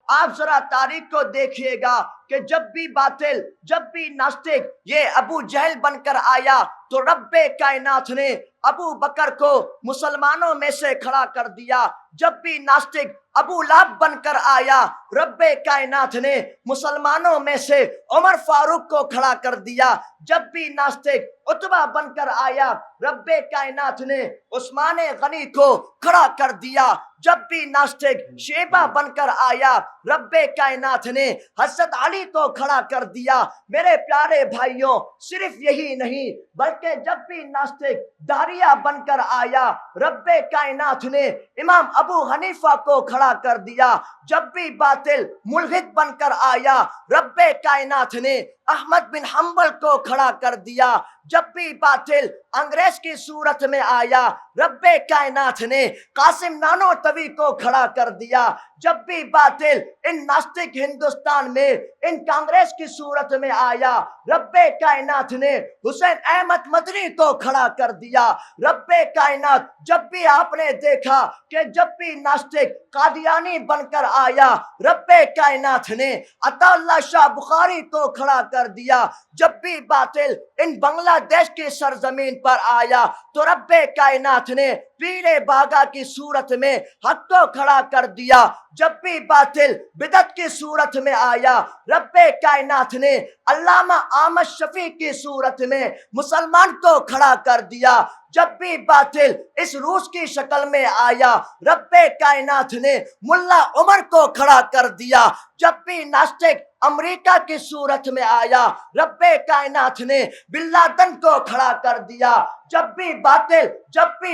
آپ ذرا تاریخ کو دیکھیے گا کہ جب بھی باطل، جب بھی ناستک یہ ابو جہل بن کر آیا تو رب کائنات نے ابو بکر کو مسلمانوں میں سے کھڑا کر دیا۔ جب بھی ناستک ابو لہب بن کر آیا، رب کائنات نے مسلمانوں میں سے عمر فاروق کو کھڑا کر دیا۔ جب بھی ناستک عتبہ بن کر آیا، رب کائنات نے عثمان غنی کو کھڑا کر دیا۔ جب بھی ناستک شیبہ بن کر آیا، رب کائنات نے حضرت علی کو کھڑا کر دیا۔ میرے پیارے بھائیوں، صرف یہی نہیں بلکہ جب بھی ناستک داریہ بن کر آیا، رب کائنات نے امام ابو حنیفہ کو کھڑا کر دیا۔ جب بھی باطل ملحد بن کر آیا، رب کائنات نے احمد بن حنبل کو کھڑا کر دیا۔ جب بھی باطل انگریز کی صورت میں آیا، رب کائنات نے قاسم نانوتوی کو کھڑا کر دیا۔ جب بھی باطل ان ناستک ہندوستان میں ان کانگریس کی صورت میں آیا، رب کائنات نے حسین احمد مدنی کو کھڑا کر دیا۔ رب کائنات جب بھی آپ نے دیکھا کہ جب بھی ناستک قادیانی بن کر آیا، رب کائنات نے عطا اللہ شاہ بخاری کو کھڑا کر دیا۔ جب بھی باطل ان بنگلہ دیش کی سرزمین پر آیا تو رب کائنات نے پیرے باغا کی صورت میں حق کو کھڑا کر دیا۔ جب بھی باطل بدعت کی صورت میں آیا، رب کائنات نے علامہ احمد شفیع کی صورت میں مسلمان کو کھڑا کر دیا۔ جب بھی باطل اس روس کی شکل میں آیا، رب کائنات نے ملا عمر کو کھڑا کر دیا۔ جب بھی ناستک امریکہ کی صورت میں آیا، رب کائنات نے بن لادن کو کھڑا کر دیا۔ جب بھی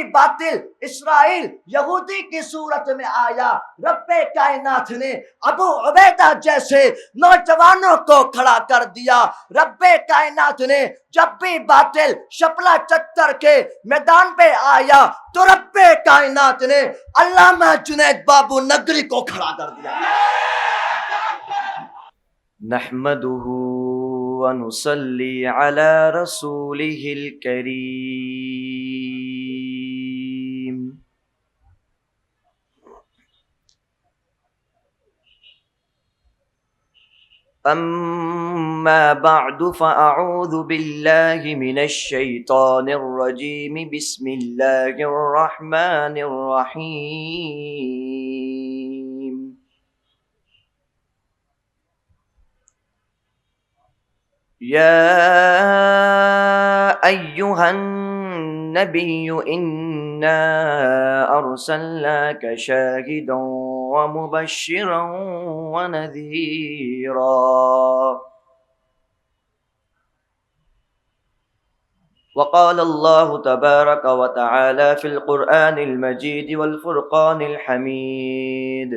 باطل اسرائیل یہودی کی صورت میں آیا، رب کائنات نے ابو عبیدہ جیسے نوجوانوں کو کھڑا کر دیا۔ رب کائنات نے جب بھی باطل شپلا چتر کے میدان پہ آیا تو رب کائنات نے علامہ جنید بابو نگری کو کھڑا کر دیا۔ نحمده ونصلي على رسوله الكريم أما بعد فأعوذ بالله من الشيطان الرجيم بسم الله الرحمن الرحيم يا أيها النبي إنا أرسلناك شاهدا ومبشرا ونذيرا وقال الله تبارك وتعالى في القرآن المجيد والفرقان الحميد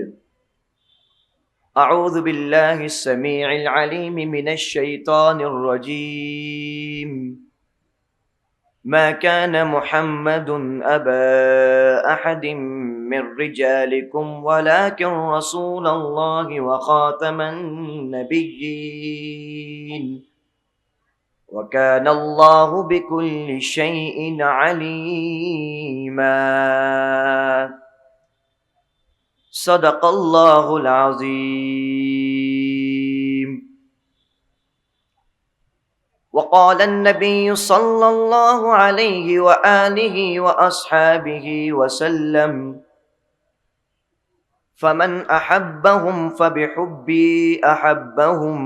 أعوذ بالله السميع العليم من الشيطان الرجيم ما كان محمد أبا أحد من رجالكم ولكن رسول الله وخاتم النبيين وكان الله بكل شيء عليما صدق اللہ العظیم وقال النبي صلى الله عليه وآله وأصحابه وسلم فمن أحبهم فبحبي أحبهم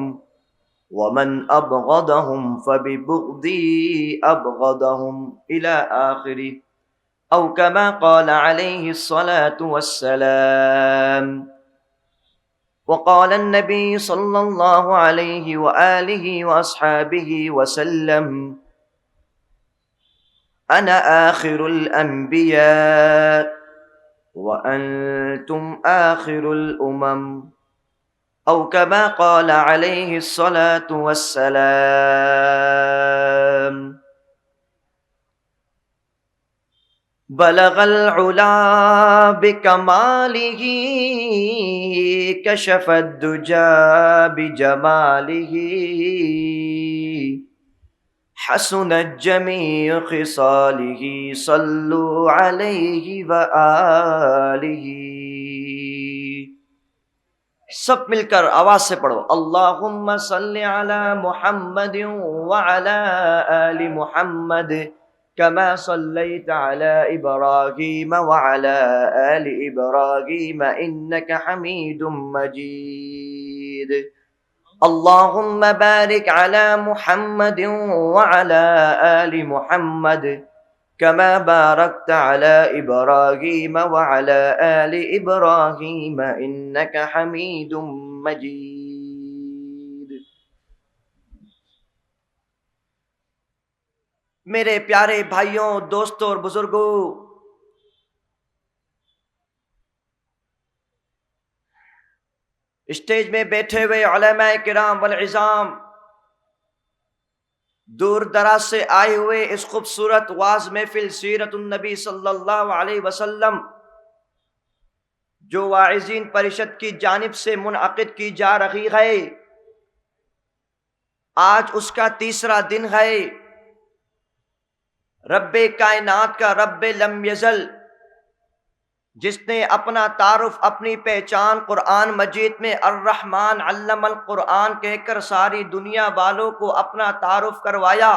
ومن أبغضهم فببغضي أبغضهم إلى آخره أو كما قال عليه الصلاة والسلام وقال النبي صلى الله عليه وآله وأصحابه وسلم أنا آخر الأنبياء وأنتم آخر الأمم أو كما قال عليه الصلاة والسلام بلغ العلا بکمالہ کشف الدجى بجمالہ حسنت جمیع خصالہ صلوا علیہ وآلہ۔ سب مل کر آواز سے پڑھو، اللہم صلی علی محمد وعلی آل محمد کما صلیت علی ابراہیم وعلی آل ابراہیم انک حمید مجید، اللہم بارک علی محمد وعلی آل محمد كما باركت على إبراهيم وعلى آل إبراهيم إنك حميد مجيد۔ میرے پیارے بھائیوں، دوستوں اور بزرگوں، اسٹیج میں بیٹھے ہوئے علماء کرام والعظام، دور دراز سے آئے ہوئے اس خوبصورت واعظ محفل سیرت النبی صلی اللہ علیہ وسلم جو واعظین پریشد کی جانب سے منعقد کی جا رہی ہے، آج اس کا تیسرا دن ہے۔ رب کائنات کا رب لم یزل، جس نے اپنا تعارف، اپنی پہچان قرآن مجید میں الرحمن علم القرآن کہہ کر ساری دنیا والوں کو اپنا تعارف کروایا،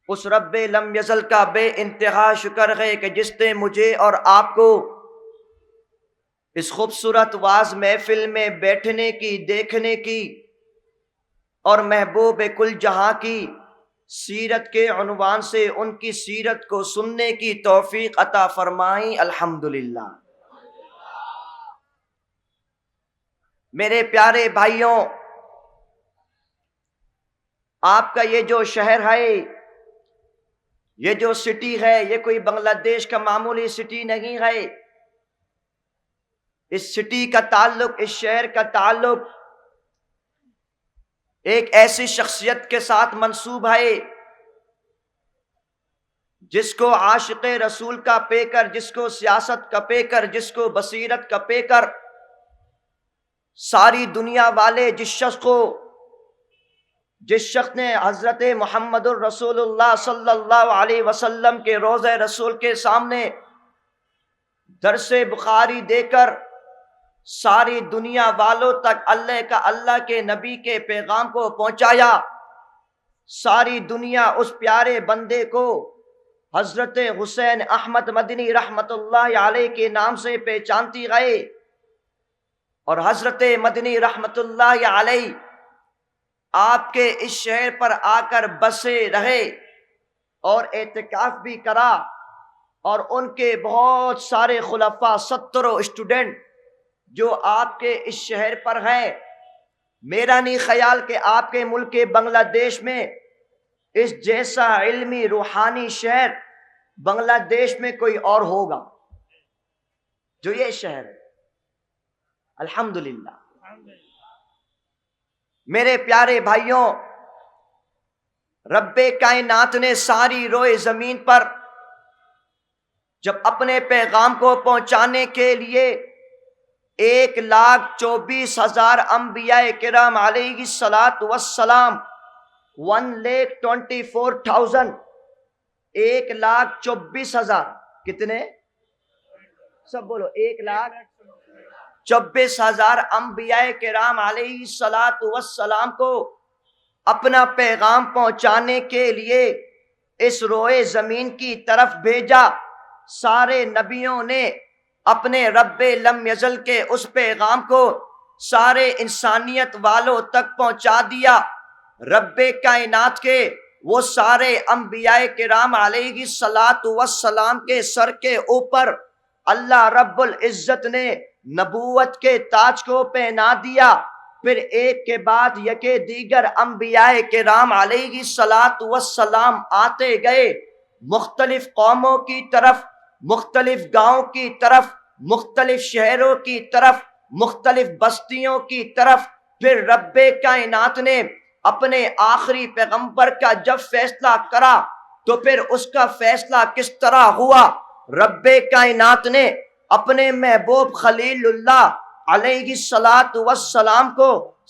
اس رب لم یزل کا بے انتہا شکر ہے کہ جس نے مجھے اور آپ کو اس خوبصورت واعظ محفل میں بیٹھنے کی، دیکھنے کی اور محبوب کل جہاں کی سیرت کے عنوان سے ان کی سیرت کو سننے کی توفیق عطا فرمائی، الحمدللہ۔ میرے پیارے بھائیوں، آپ کا یہ جو شہر ہے، یہ جو سٹی ہے، یہ کوئی بنگلہ دیش کا معمولی سٹی نہیں ہے۔ اس سٹی کا تعلق، اس شہر کا تعلق ایک ایسی شخصیت کے ساتھ منسوب ہے جس کو عاشق رسول کا پیکر، جس کو سیاست کا پیکر، جس کو بصیرت کا پیکر ساری دنیا والے، جس شخص نے حضرت محمد الرسول اللہ صلی اللہ علیہ وسلم کے روضہ رسول کے سامنے درس بخاری دے کر ساری دنیا والوں تک اللہ کے نبی کے پیغام کو پہنچایا، ساری دنیا اس پیارے بندے کو حضرت حسین احمد مدنی رحمت اللہ علیہ کے نام سے پہچانتی گئے، اور حضرت مدنی رحمت اللہ علیہ آپ کے اس شہر پر آ کر بسے رہے اور اعتکاف بھی کرا، اور ان کے بہت سارے خلفاء، 70 اسٹوڈنٹ جو آپ کے اس شہر پر ہیں۔ میرا نہیں خیال کہ آپ کے ملک بنگلہ دیش میں اس جیسا علمی روحانی شہر بنگلہ دیش میں کوئی اور ہوگا جو یہ شہر ہے، الحمدللہ۔ میرے پیارے بھائیوں، رب کائنات نے ساری روئے زمین پر جب اپنے پیغام کو پہنچانے کے لیے 1,24,000 انبیاء کرام علیہ الصلاۃ والسلام، 1,24,000، 1,24,000 کتنے؟ سب بولو، 1,24,000 انبیاء کرام علیہ الصلاۃ والسلام کو اپنا پیغام پہنچانے کے لیے اس روئے زمین کی طرف بھیجا۔ سارے نبیوں نے اپنے رب لم یزل کے اس پیغام کو سارے انسانیت والوں تک پہنچا دیا۔ رب کائنات کے وہ سارے انبیاء کرام علیہ الصلاۃ والسلام کے سر کے اوپر اللہ رب العزت نے نبوت کے تاج کو پہنا دیا۔ پھر ایک کے بعد یکے دیگر انبیاء کرام علیہ الصلاۃ والسلام آتے گئے، مختلف قوموں کی طرف، مختلف گاؤں کی طرف، مختلف شہروں کی طرف، مختلف بستیوں کی طرف۔ پھر رب کائنات نے اپنے آخری پیغمبر کا جب فیصلہ کرا تو پھر اس کا فیصلہ کس طرح ہوا؟ رب کائنات نے اپنے محبوب خلیل اللہ علیہ الصلاۃ والسلام کو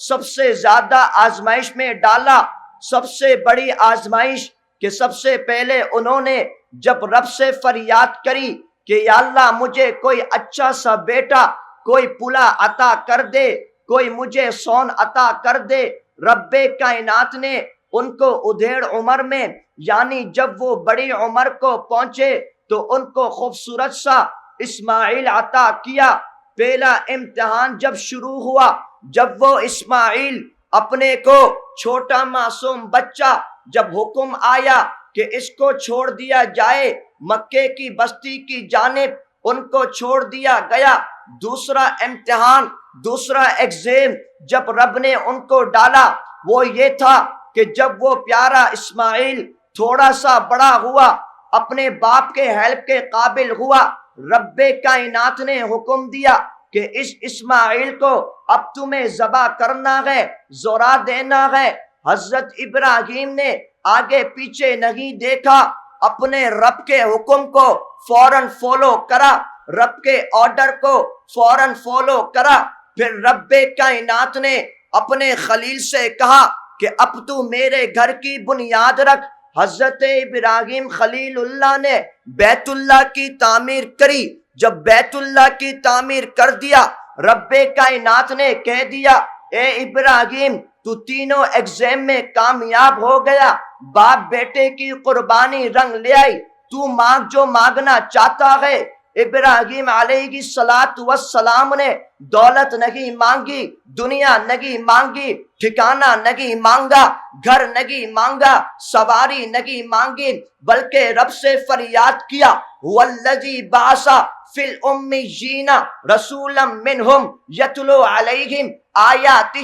سب سے زیادہ آزمائش میں ڈالا۔ سب سے بڑی آزمائش کہ سب سے پہلے انہوں نے جب رب سے فریاد کری کہ یا اللہ مجھے کوئی اچھا سا بیٹا کوئی پلا عطا کر دے، کوئی مجھے سون عطا کر دے۔ رب کائنات نے ان کو ادھیڑ عمر میں، یعنی جب وہ بڑی عمر کو پہنچے تو ان کو خوبصورت سا اسماعیل عطا کیا۔ پہلا امتحان جب شروع ہوا، جب وہ اسماعیل اپنے کو چھوٹا معصوم بچہ، جب حکم آیا کہ اس کو چھوڑ دیا جائے مکے کی بستی کی جانب، ان کو چھوڑ دیا گیا۔ دوسرا امتحان، دوسرا ایگزام جب رب نے ان کو ڈالا وہ یہ تھا کہ جب وہ پیارا اسماعیل تھوڑا سا بڑا ہوا، اپنے باپ کے ہیلپ کے قابل ہوا، رب کائنات نے حکم دیا کہ اس اسماعیل کو اب تمہیں ذبح کرنا ہے، ذرا دینا ہے۔ حضرت ابراہیم نے آگے پیچھے نہیں دیکھا، اپنے رب کے حکم کو فوراً فالو کرا، رب کے آرڈر کو فوراً فالو کرا۔ پھر رب کائنات نے اپنے خلیل سے کہا کہ اب تو میرے گھر کی بنیاد رکھ۔ حضرت ابراہیم خلیل اللہ نے بیت اللہ کی تعمیر کری۔ جب بیت اللہ کی تعمیر کر دیا، رب کائنات نے کہہ دیا اے ابراہیم تو تینوں ایگزام میں کامیاب ہو گیا، باپ بیٹے کی قربانی رنگ لے آئی، تو مانگ جو مانگنا چاہتا ہے۔ ابراہیم علیہ السلام نے دولت نہیں مانگی، دنیا نہیں مانگی، ٹھکانہ نہیں مانگا، گھر نہیں مانگا، سواری نہیں مانگی، بلکہ رب سے فریاد کیا والذی بعث فی الامیین رسولا منہم یتلو علیہم آیاتہ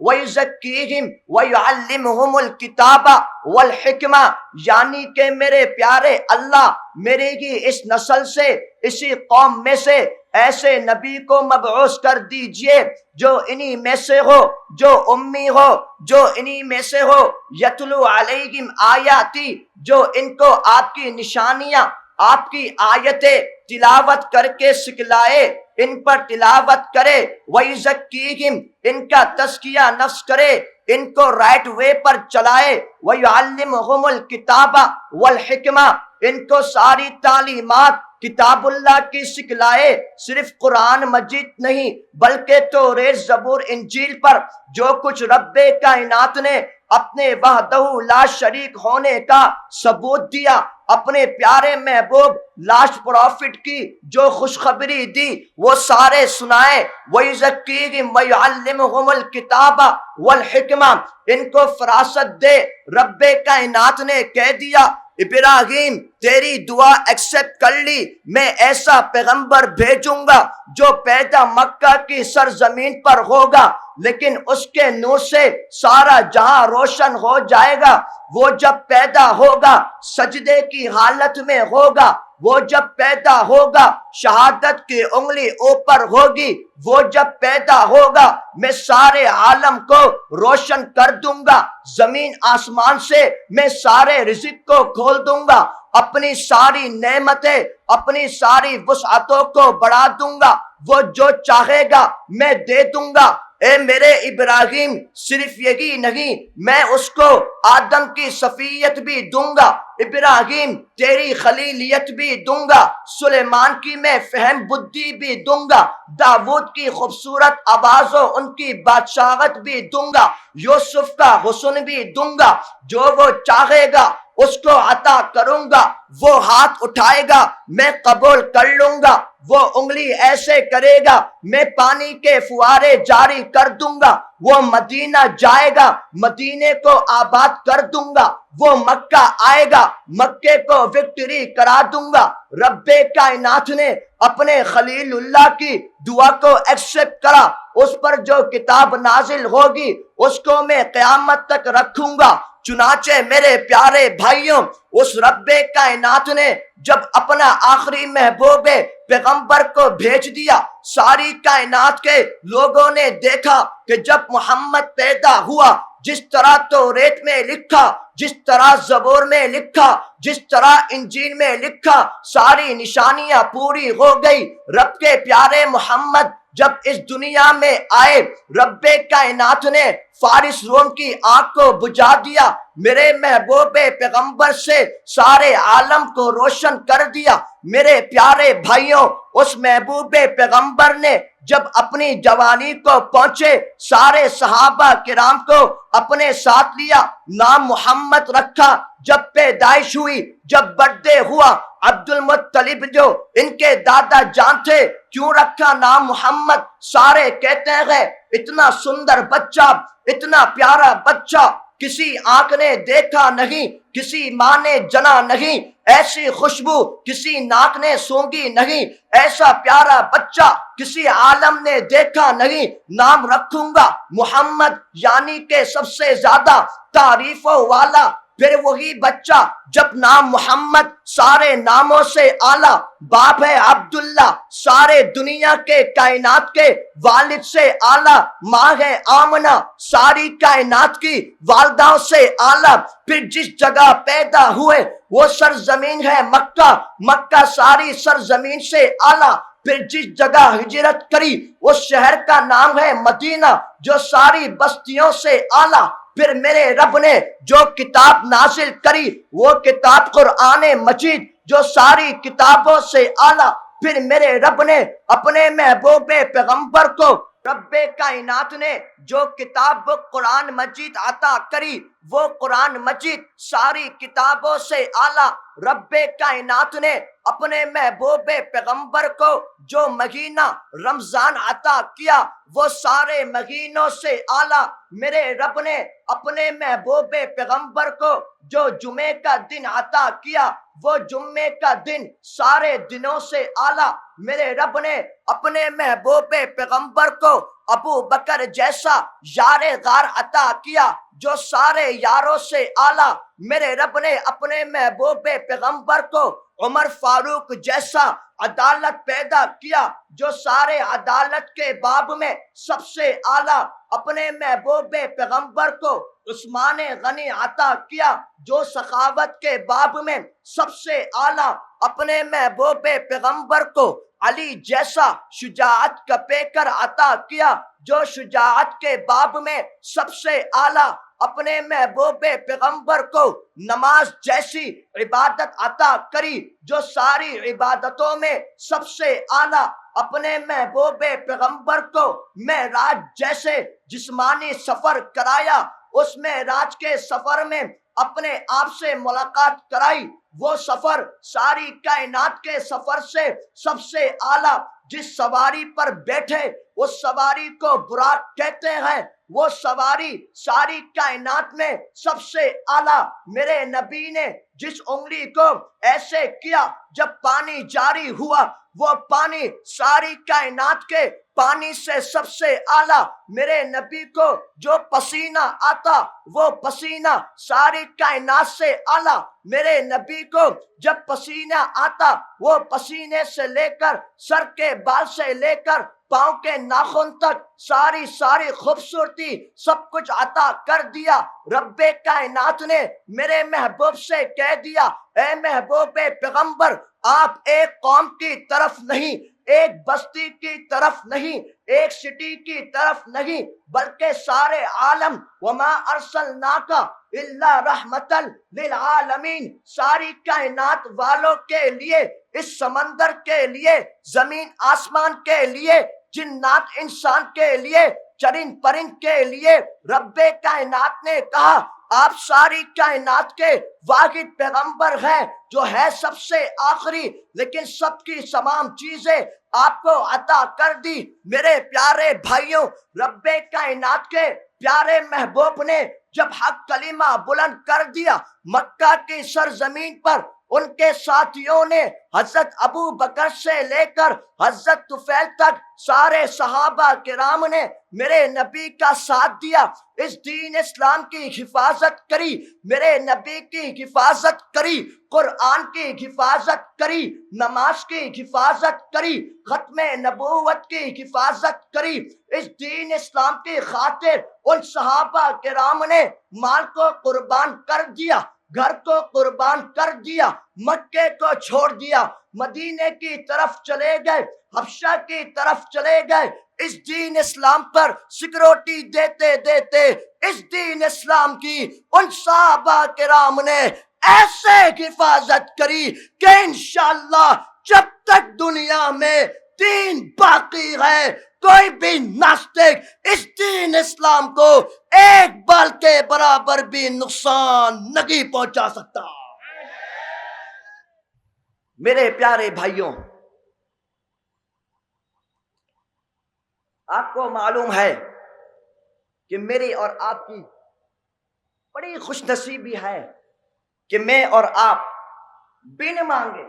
ویزکیہم ویعلمہم الکتاب والحکمہ، یعنی کہ میرے پیارے اللہ میرے ہی اس نسل سے، اسی قوم میں سے ایسے نبی کو مبعوث کر دیجئے جو انہی میں سے ہو، جو امی ہو، جو انہی میں سے ہو، یتلو علیہم آیاتی، جو ان کو آپ کی نشانیاں، آپ کی آیتیں تلاوت کر کے سکھلائے، ان پر تلاوت کرے، وَيُزَكِّيهِمْ، ان کا تزکیہ نفس کرے، ان کو رائٹ وے پر چلائے، وَيُعَلِّمُهُمُ الْكِتَابَ وَالْحِكْمَةَ، ان کو ساری تعلیمات کتاب اللہ کی سکھلائے، صرف قرآن مجید نہیں بلکہ توریت زبور انجیل پر جو کچھ رب کائنات نے اپنے وحدہ لا شریک ہونے کا ثبوت دیا، اپنے پیارے محبوب لاسٹ پروفٹ کی جو خوشخبری دی وہ سارے سنائے۔ وَيُزَكِّيهِمْ وَيُعَلِّمُهُمُ الْكِتَابَ وَالْحِكْمَةَ، ان کو فراست دے۔ رب کائنات نے کہہ دیا ابراہیم تیری دعا ایکسپٹ کر لی، میں ایسا پیغمبر بھیجوں گا جو پیدا مکہ کی سرزمین پر ہوگا، لیکن اس کے نور سے سارا جہاں روشن ہو جائے گا۔ وہ جب پیدا ہوگا سجدے کی حالت میں ہوگا، وہ جب پیدا ہوگا شہادت کی انگلی اوپر ہوگی، وہ جب پیدا ہوگا میں سارے عالم کو روشن کر دوں گا، زمین آسمان سے میں سارے رزق کو کھول دوں گا، اپنی ساری نعمتیں، اپنی ساری وسعتوں کو بڑھا دوں گا، وہ جو چاہے گا میں دے دوں گا۔ اے میرے ابراہیم صرف یہی نہیں، میں اس کو آدم کی صفیت بھی دوں گا، ابراہیم تیری خلیلیت بھی دوں گا، سلیمان کی میں فہم بدھی بھی دوں گا، داؤد کی خوبصورت آواز و ان کی بادشاہت بھی دوں گا، یوسف کا حسن بھی دوں گا، جو وہ چاہے گا اس کو عطا کروں گا، وہ ہاتھ اٹھائے گا میں قبول کر لوں گا، وہ انگلی ایسے کرے گا میں پانی کے فوارے جاری کر دوں گا، وہ مدینہ جائے گا مدینے کو آباد کر دوں گا، وہ مکہ آئے گا مکے کو وکٹری کرا دوں گا۔ رب کائنات نے اپنے خلیل اللہ کی دعا کو ایکسپٹ کرا، اس پر جو کتاب نازل ہوگی اس کو میں قیامت تک رکھوں گا۔ چنانچہ میرے پیارے بھائیوں اس رب کائنات نے جب اپنا آخری محبوب پیغمبر کو بھیج دیا، ساری کائنات کے لوگوں نے دیکھا کہ جب محمد پیدا ہوا، جس طرح توریت میں لکھا، جس طرح زبور میں لکھا، جس طرح انجیل میں لکھا، ساری نشانیاں پوری ہو گئی۔ رب کے پیارے محمد جب اس دنیا میں آئے، رب کائنات نے فارس روم کی آنکھ کو بجھا دیا، میرے محبوب پیغمبر سے سارے عالم کو روشن کر دیا۔ میرے پیارے بھائیوں اس محبوب پیغمبر نے جب اپنی جوانی کو پہنچے سارے صحابہ کرام کو اپنے ساتھ لیا، نام محمد رکھا۔ جب پیدائش ہوئی، جب برتھ ڈے ہوا، عبد المطلب جو ان کے دادا جان تھے، کیوں رکھا نام محمد؟ سارے کہتے ہیں اتنا سندر بچہ، اتنا پیارا بچہ کسی آنکھ نے دیکھا نہیں، کسی ماں نے جنا نہیں، ایسی خوشبو کسی ناک نے سونگھی نہیں، ایسا پیارا بچہ کسی عالم نے دیکھا نہیں، نام رکھوں گا محمد، یعنی کہ سب سے زیادہ تعریفوں والا۔ پھر وہی بچہ جب نام محمد سارے ناموں سے اعلیٰ، باپ ہے عبداللہ سارے دنیا کے کائنات کے والد سے اعلیٰ، ماں ہے آمنہ ساری کائنات کی والداؤں سے اعلیٰ۔ پھر جس جگہ پیدا ہوئے وہ سرزمین ہے مکہ، مکہ ساری سرزمین سے اعلیٰ۔ پھر جس جگہ ہجرت کری اس شہر کا نام ہے مدینہ، جو ساری بستیوں سے اعلیٰ۔ پھر میرے رب نے جو کتاب نازل کری وہ کتاب قرآن مجید، جو ساری کتابوں سے اعلیٰ۔ پھر میرے رب نے اپنے محبوب پیغمبر کو، رب کائنات نے جو کتاب قرآن مجید عطا کری وہ قرآن مجید ساری کتابوں سے اعلیٰ۔ رب کائنات نے اپنے محبوب پیغمبر کو جو مہینہ رمضان عطا کیا وہ سارے مہینوں سے اعلیٰ۔ میرے رب نے اپنے محبوب پیغمبر کو جو جمعے کا دن عطا کیا وہ جمعے کا دن سارے دنوں سے اعلیٰ۔ میرے رب نے اپنے محبوب پیغمبر کو ابو بکر جیسا یار غار عطا کیا جو سارے یاروں سے اعلیٰ۔ میرے رب نے اپنے محبوب پیغمبر کو عمر فاروق جیسا عدالت پیدا کیا جو سارے عدالت کے باب میں سب سے اعلیٰ۔ اپنے محبوب پیغمبر کو عثمان غنی عطا کیا جو سخاوت کے باب میں سب سے اعلیٰ۔ اپنے محبوب پیغمبر کو علی جیسا شجاعت کا پیکر عطا کیا جو شجاعت کے باب میں سب سے اعلیٰ۔ اپنے محبوب پیغمبر کو نماز جیسی عبادت عطا کری جو ساری عبادتوں میں سب سے اعلیٰ۔ اپنے محبوب پیغمبر کو معراج جیسے جسمانی سفر کرایا، اس معراج کے سفر میں اپنے آپ سے ملاقات کرائی، وہ سفر ساری کائنات کے سفر سے سب سے اعلیٰ۔ جس سواری پر بیٹھے اس سواری کو براق کہتے ہیں، وہ سواری ساری کائنات میں سب سے اعلیٰ۔ میرے نبی نے جس انگلی کو ایسے کیا جب پانی جاری ہوا وہ پانی ساری کائنات کے پانی سے سب سے اعلیٰ۔ میرے نبی کو جو پسینہ آتا وہ پسینہ ساری کائنات سے اعلیٰ۔ میرے نبی کو جب پسینہ آتا وہ پسینے سے لے کر سر کے بال سے لے کر پاؤں کے ناخن تک ساری خوبصورتی سب کچھ عطا کر دیا۔ رب کائنات نے میرے محبوب سے کہہ دیا، اے محبوب پیغمبر، آپ ایک قوم کی طرف نہیں، ایک بستی کی طرف نہیں، ایک سٹی کی طرف نہیں، بلکہ سارے عالم، وما ارسلناک الا رحمتا للعالمین، ساری کائنات والوں کے لیے، اس سمندر کے لیے، زمین آسمان کے لیے، جنات انسان کے لیے، چرند پرند کے لیے۔ رب کائنات نے کہا آپ ساری کائنات کے واحد پیغمبر ہیں جو ہے سب سے آخری، لیکن سب کی تمام چیزیں آپ کو عطا کر دی۔ میرے پیارے بھائیوں، رب کائنات کے پیارے محبوب نے جب حق کلمہ بلند کر دیا مکہ کی سرزمین پر، ان کے ساتھیوں نے حضرت ابو بکر سے لے کر حضرت طفیل تک سارے صحابہ کرام نے میرے نبی کا ساتھ دیا، اس دین اسلام کی حفاظت کری، میرے نبی کی حفاظت کری، قرآن کی حفاظت کری، نماز کی حفاظت کری، ختم نبوت کی حفاظت کری۔ اس دین اسلام کی خاطر ان صحابہ کرام نے مال کو قربان کر دیا، گھر کو قربان کر دیا، مکے کو چھوڑ دیا، مدینے کی طرف چلے گئے، حبشہ کی طرف چلے گئے، اس دین اسلام پر سیکورٹی دیتے دیتے اس دین اسلام کی ان صحابہ کرام نے ایسے حفاظت کری کہ انشاءاللہ جب تک دنیا میں دین باقی ہے کوئی بھی ناستک اس دین اسلام کو ایک بال کے برابر بھی نقصان نہیں پہنچا سکتا۔ میرے پیارے بھائیوں، آپ کو معلوم ہے کہ میری اور آپ کی بڑی خوش نصیبی ہے کہ میں اور آپ بن مانگے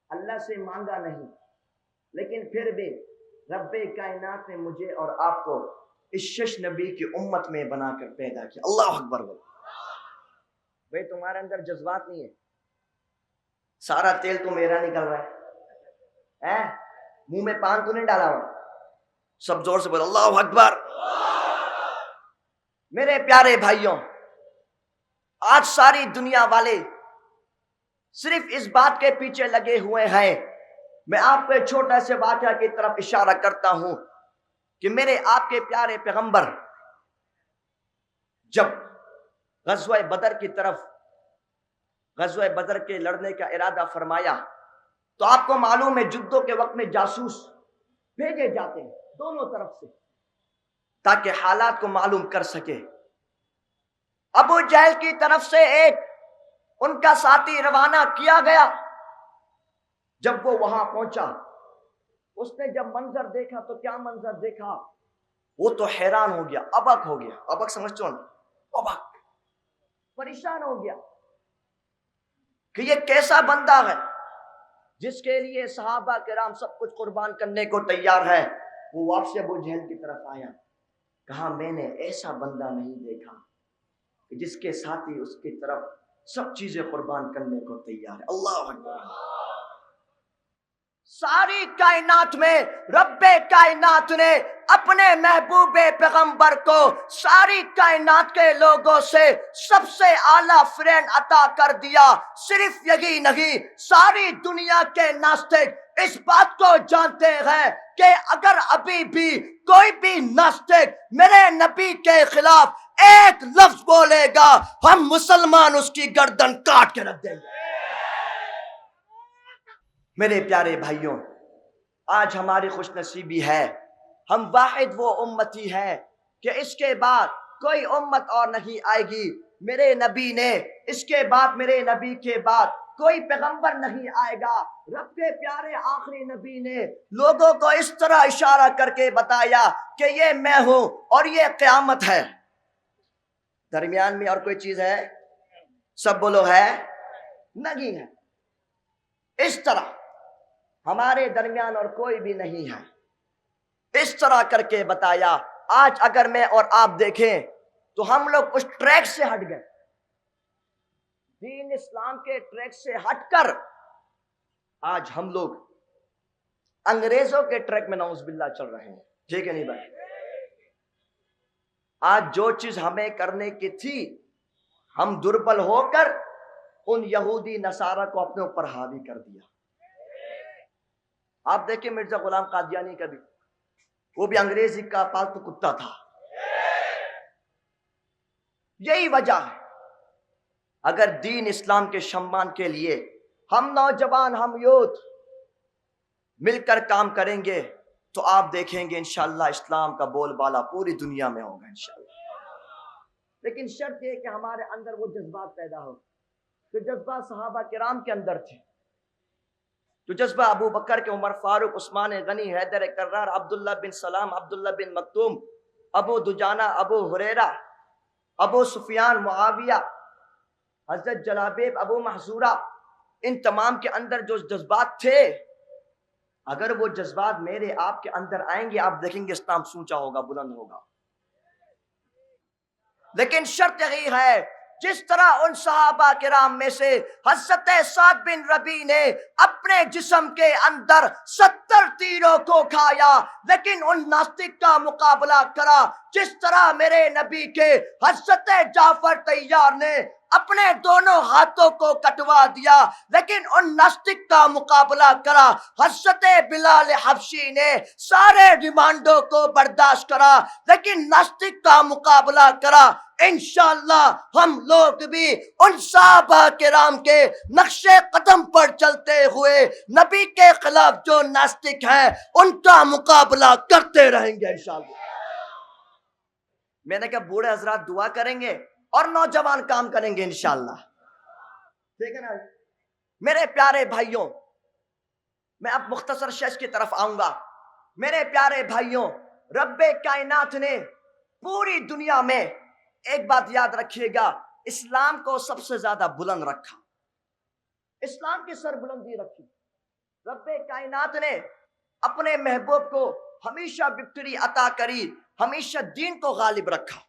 اللہ سے مانگا نہیں، لیکن پھر بھی رب کائنات نے مجھے اور آپ کو اس شش نبی کی امت میں بنا کر پیدا کیا۔ اللہ اکبر بولو۔ بھئی تمہارے اندر جذبات نہیں ہے، سارا تیل تو میرا نکل رہا ہے، منہ میں پان تو نہیں ڈالا ہوا؟ سب زور سے بولو اللہ اکبر۔ میرے پیارے بھائیوں، آج ساری دنیا والے صرف اس بات کے پیچھے لگے ہوئے ہیں، میں آپ کو ایک چھوٹا سے واقعہ کی طرف اشارہ کرتا ہوں کہ میرے آپ کے پیارے پیغمبر جب غزوہ بدر کی طرف غزوہ بدر کے لڑنے کا ارادہ فرمایا تو آپ کو معلوم ہے جدوں کے وقت میں جاسوس بھیجے جاتے ہیں دونوں طرف سے تاکہ حالات کو معلوم کر سکے۔ ابو جہل کی طرف سے ایک ان کا ساتھی روانہ کیا گیا۔ جب وہ وہاں پہنچا اس نے جب منظر دیکھا تو کیا منظر دیکھا، وہ تو حیران ہو گیا، ابک ہو گیا۔ ابک سمجھتے ہو نا، ابک، پریشان ہو گیا کہ یہ کیسا بندہ ہے جس کے لیے صحابہ کرام سب کچھ قربان کرنے کو تیار ہے۔ وہ واپس ابو جہل کی طرف آیا، کہا میں نے ایسا بندہ نہیں دیکھا کہ جس کے ساتھی اس کی طرف سب چیزیں قربان کرنے کو تیار ہے۔ اللہ اکبر۔ ساری کائنات میں رب کائنات نے اپنے محبوب پیغمبر کو ساری کائنات کے لوگوں سے سب سے اعلیٰ فرینڈ عطا کر دیا۔ صرف یہی نہیں، ساری دنیا کے ناستک اس بات کو جانتے ہیں کہ اگر ابھی بھی کوئی بھی ناستک میرے نبی کے خلاف ایک لفظ بولے گا ہم مسلمان اس کی گردن کاٹ کے رکھ دیں گے۔ میرے پیارے بھائیوں، آج ہماری خوش نصیبی ہے ہم واحد وہ امتی ہے کہ اس کے بعد کوئی امت اور نہیں آئے گی۔ میرے نبی نے اس کے بعد، میرے نبی کے بعد کوئی پیغمبر نہیں آئے گا۔ رب کے پیارے آخری نبی نے لوگوں کو اس طرح اشارہ کر کے بتایا کہ یہ میں ہوں اور یہ قیامت ہے۔ درمیان میں اور کوئی چیز ہے؟ سب بولو ہے؟ نہیں ہے۔ اس طرح ہمارے درمیان اور کوئی بھی نہیں ہے، اس طرح کر کے بتایا۔ آج اگر میں اور آپ دیکھیں تو ہم لوگ اس ٹریک سے ہٹ گئے، دین اسلام کے ٹریک سے ہٹ کر آج ہم لوگ انگریزوں کے ٹریک میں نعوذ باللہ چل رہے ہیں۔ ٹھیک ہے نہیں بھائی؟ آج جو چیز ہمیں کرنے کی تھی ہم دربل ہو کر ان یہودی نصارہ کو اپنے اوپر حاوی کر دیا۔ آپ دیکھیں مرزا غلام قادیانی کا بھی، وہ بھی انگریزی کا پالتو کتا تھا۔ یہی وجہ ہے اگر دین اسلام کے شمعان کے لیے ہم نوجوان، ہم یوتھ مل کر کام کریں گے تو آپ دیکھیں گے انشاءاللہ اسلام کا بول بالا پوری دنیا میں ہوگا انشاءاللہ۔ لیکن شرط یہ کہ ہمارے اندر وہ جذبات پیدا ہو، جو جذبات صحابہ کرام کے اندر تھے، جو جذبہ ابو بکر کے، عمر فاروق، عثمان غنی، حیدر کرار، عبداللہ بن سلام، عبداللہ بن مکتوم، ابو دجانہ، ابو ہریرہ، ابو سفیان، معاویہ، حضرت جلابیب، ابو محذورہ، ان تمام کے اندر جو جذبات تھے، اگر وہ جذبات میرے آپ کے اندر آئیں گے آپ دیکھیں گے اسلام سونچا ہوگا، بلند ہوگا۔ لیکن شرط یہی ہے جس طرح ان صحابہ کرام میں سے حضرت سعد بن ربیع نے اپنے جسم کے اندر 70 تیروں کو کھایا لیکن ان ناستک کا مقابلہ کرا، جس طرح میرے نبی کے حضرت جعفر طیار نے اپنے دونوں ہاتھوں کو کٹوا دیا، لیکن ان ناستک کا مقابلہ کرا۔ حضرت بلال حبشی نے سارے ریمانڈوں کو برداشت کرا، لیکن ناستک کا مقابلہ کرا۔ انشاءاللہ ہم لوگ بھی ان صحابہ کرام کے نقش قدم پر چلتے ہوئے نبی کے خلاف جو ناستک ہیں ان کا مقابلہ کرتے رہیں گے انشاءاللہ۔ میں نے کہا بوڑھے حضرات دعا کریں گے اور نوجوان کام کریں گے انشاءاللہ، ٹھیک ہے نا؟ میرے پیارے بھائیوں، میں اب مختصر شش کی طرف آؤں گا۔ میرے پیارے بھائیوں، رب کائنات نے پوری دنیا میں ایک بات یاد رکھیے گا، اسلام کو سب سے زیادہ بلند رکھا، اسلام کی سربلندی رکھی۔ رب کائنات نے اپنے محبوب کو ہمیشہ وکٹری عطا کری، ہمیشہ دین کو غالب رکھا،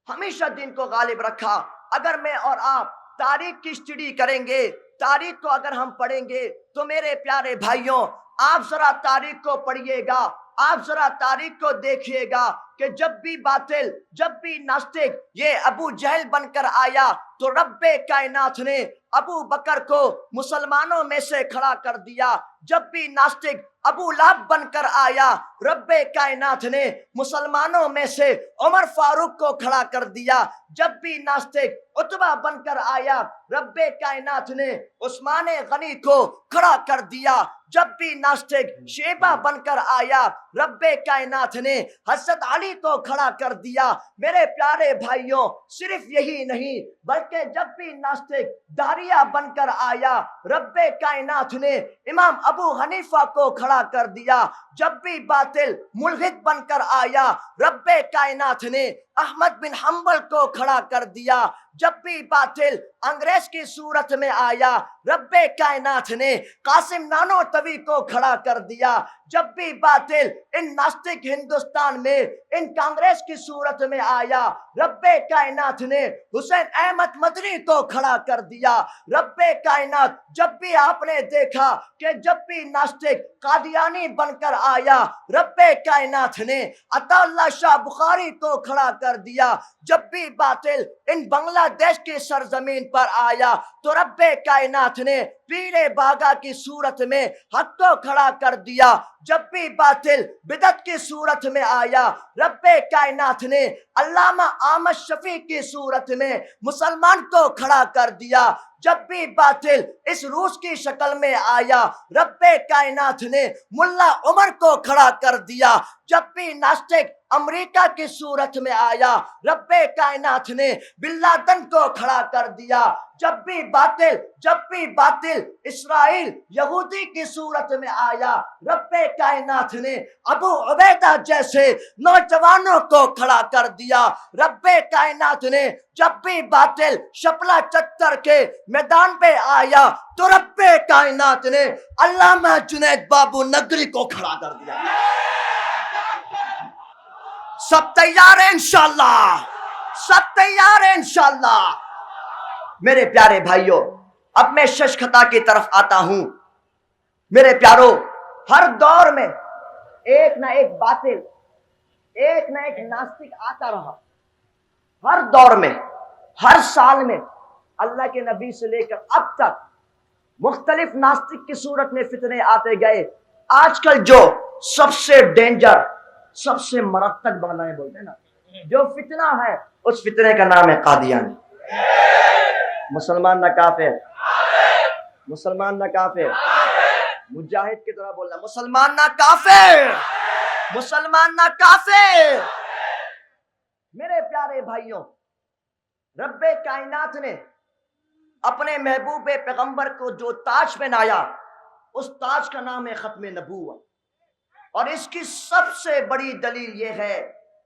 ہمیشہ دین کو غالب رکھا۔ اگر میں اور آپ تاریخ کی اسٹڈی کریں گے، تاریخ کو اگر ہم پڑھیں گے تو میرے پیارے بھائیوں آپ ذرا تاریخ کو پڑھیے گا، آپ ذرا تاریخ کو دیکھیے گا کہ جب بھی باطل، جب بھی ناستک یہ ابو جہل بن کر آیا تو رب کائنات نے ابو بکر کو مسلمانوں میں سے کھڑا کر دیا۔ جب بھی ناستک ابو لہب بن کر آیا، رب کائنات نے مسلمانوں میں سے عمر فاروق کو کھڑا کر دیا۔ جب بھی ناستک عتبہ بن کر آیا، رب کائنات نے عثمان غنی کو کھڑا کر دیا۔ جب بھی ناستک شیبہ بن کر آیا، رب کائنات نے حضرت علی کو کھڑا کر دیا۔ میرے پیارے بھائیوں، صرف یہی نہیں بلکہ جب بھی ناستک داریہ بن کر آیا، رب کائنات نے امام ابو حنیفہ کو کھڑا کر دیا۔ جب بھی باطل ملحد بن کر آیا، رب کائنات نے احمد بن حنبل کو کھڑا کر دیا۔ جب بھی باطل انگریز کی صورت میں آیا، رب کائنات نے قاسم نانوتوی کو کھڑا کر دیا۔ جب بھی باطل ان ناستک ہندوستان میں ان کانگریس کی صورت میں آیا، رب کائنات نے حسین احمد مدنی کو کھڑا کر دیا۔ رب کائنات جب بھی آپ نے دیکھا کہ جب بھی ناستک قادیانی بن کر آیا، رب کائنات نے عطا اللہ شاہ بخاری کو کھڑا کر دیا۔ جب بھی باطل ان بنگلہ دیش کی سرزمین پر آیا تو رب کائنات نے پیرے باغا کی صورت میں حق کو کھڑا کر دیا۔ جب بھی باطل بدعت کی صورت میں آیا، رب کائنات نے علامہ احمد شفیع کی صورت میں مسلمان کو کھڑا کر دیا۔ جب بھی باطل اس روس کی شکل میں آیا، رب کائنات نے ملا عمر کو کھڑا کر دیا۔ جب بھی ناستک امریکہ کی صورت میں آیا، رب کائنات نے بن لادن کو کھڑا کر دیا۔ جب بھی باطل اسرائیل یہودی کی صورت میں آیا، رب کائنات نے ابو عبیدہ جیسے نوجوانوں کو کھڑا کر دیا۔ رب کائنات نے جب بھی باطل شپلا چتر کے میدان پہ آیا تو رب کائنات نے علامہ جنید بابو نگری کو کھڑا کر دیا۔ سب تیار ہیں انشاءاللہ؟ سب تیار ہیں انشاءاللہ؟ میرے پیارے بھائیوں، اب میں شش خطا کی طرف آتا ہوں۔ میرے پیارو، ہر دور میں ایک نہ ایک باطل، ایک نہ ایک ناستک آتا رہا۔ ہر دور میں، ہر سال میں اللہ کے نبی سے لے کر اب تک مختلف ناستک کی صورت میں فتنے آتے گئے۔ آج کل جو سب سے ڈینجر، سب سے مرتب بنائے بولتے ہیں نا، جو فتنہ ہے اس فتنے کا نام ہے قادیانی۔ مسلمان نہ کافر، مسلمان نہ کافر، مجاہد کی طرح بولنا، مسلمان نہ کافر، مسلمان نہ کافر۔ میرے پیارے بھائیوں، رب کائنات نے اپنے محبوب پیغمبر کو جو تاج پہنایا، اس تاج کا نام ہے ختم نبوت۔ اور اس کی سب سے بڑی دلیل یہ ہے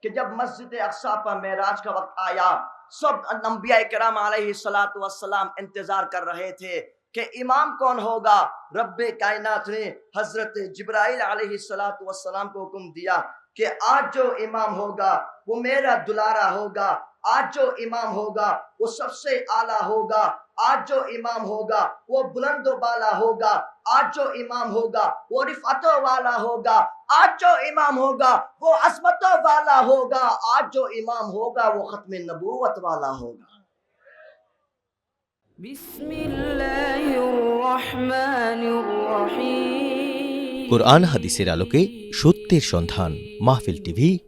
کہ جب مسجد اقصی پر معراج کا وقت آیا، سب انبیاء کرام علیہ الصلوۃ والسلام انتظار کر رہے تھے کہ امام کون ہوگا۔ رب کائنات نے حضرت جبرائیل علیہ الصلوۃ والسلام کو حکم دیا کہ آج جو امام ہوگا وہ میرا دلارا ہوگا، آج جو امام ہوگا وہ سب سے اعلیٰ ہوگا، آج جو امام ہوگا وہ بلند و بالا ہوگا، آج جو امام ہوگا وہ رفعتوں والا ہوگا، آج جو امام ہوگا وہ عظمتوں والا ہوگا، آج جو امام ہوگا وہ ختم نبوت والا ہوگا۔ কোরআন হাদিসের আলোকে সত্যের সন্ধান। মাহফিল টিভি,